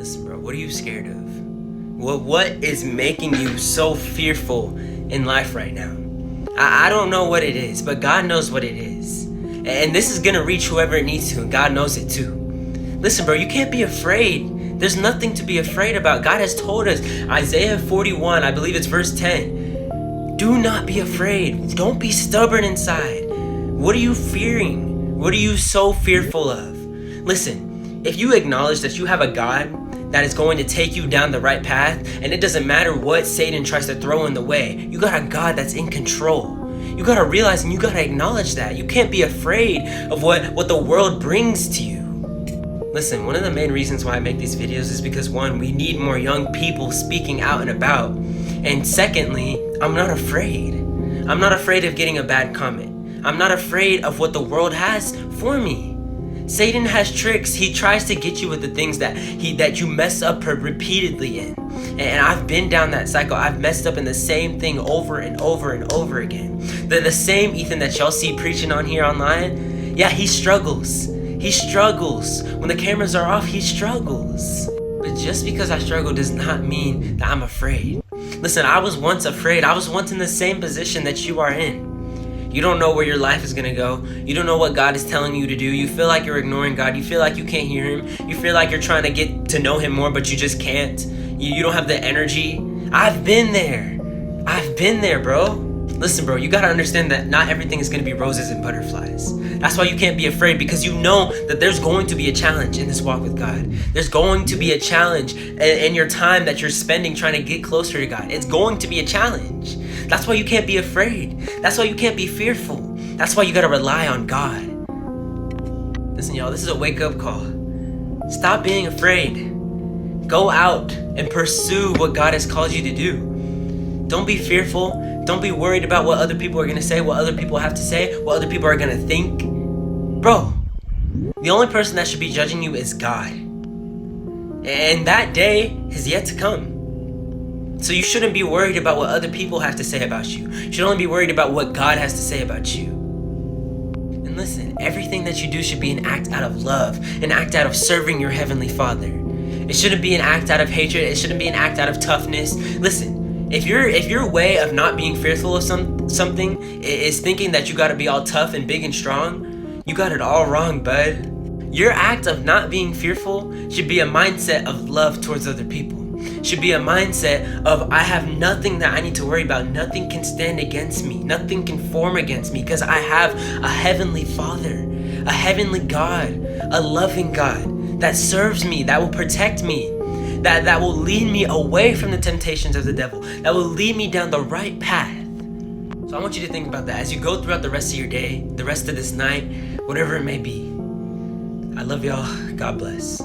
Listen, bro, what are you scared of? What is making you so fearful in life right now? I don't know what it is, but God knows what it is. And this is gonna reach whoever it needs to, and God knows it too. Listen, bro, you can't be afraid. There's nothing to be afraid about. God has told us, Isaiah 41, I believe it's verse 10. Do not be afraid. Don't be stubborn inside. What are you fearing? What are you so fearful of? Listen, if you acknowledge that you have a God that is going to take you down the right path, and it doesn't matter what Satan tries to throw in the way, you got a God that's in control. You gotta realize and you gotta acknowledge that. You can't be afraid of what the world brings to you. Listen, one of the main reasons why I make these videos is because, one, we need more young people speaking out and about. And secondly, I'm not afraid. I'm not afraid of getting a bad comment. I'm not afraid of what the world has for me. Satan has tricks. He tries to get you with the things that you mess up repeatedly in. And I've been down that cycle. I've messed up in the same thing over and over and over again. The same Ethan that y'all see preaching on here online, yeah, he struggles. He struggles. When the cameras are off, he struggles. But just because I struggle does not mean that I'm afraid. Listen, I was once afraid. I was once in the same position that you are in. You don't know where your life is gonna go. You don't know what God is telling you to do. You feel like you're ignoring God. You feel like you can't hear Him. You feel like you're trying to get to know Him more, but you just can't. You don't have the energy. I've been there. I've been there, bro. Listen, bro, you gotta understand that not everything is gonna be roses and butterflies. That's why you can't be afraid, because you know that there's going to be a challenge in this walk with God. There's going to be a challenge in your time that you're spending trying to get closer to God. It's going to be a challenge. That's why you can't be afraid. That's why you can't be fearful. That's why you gotta rely on God. Listen, y'all, this is a wake-up call. Stop being afraid. Go out and pursue what God has called you to do. Don't be fearful. Don't be worried about what other people are gonna say, what other people have to say, what other people are gonna think. Bro, the only person that should be judging you is God. And that day is yet to come. So you shouldn't be worried about what other people have to say about you. You should only be worried about what God has to say about you. And listen, everything that you do should be an act out of love, an act out of serving your Heavenly Father. It shouldn't be an act out of hatred. It shouldn't be an act out of toughness. Listen, if your way of not being fearful of something is thinking that you gotta be all tough and big and strong, you got it all wrong, bud. Your act of not being fearful should be a mindset of love towards other people. Should be a mindset of, I have nothing that I need to worry about. Nothing can stand against me. Nothing can form against me, because I have a Heavenly Father, a heavenly God, a loving God that serves me, that will protect me, that will lead me away from the temptations of the devil, that will lead me down the right path. So I want you to think about that as you go throughout the rest of your day, the rest of this night, whatever it may be. I love y'all. God bless.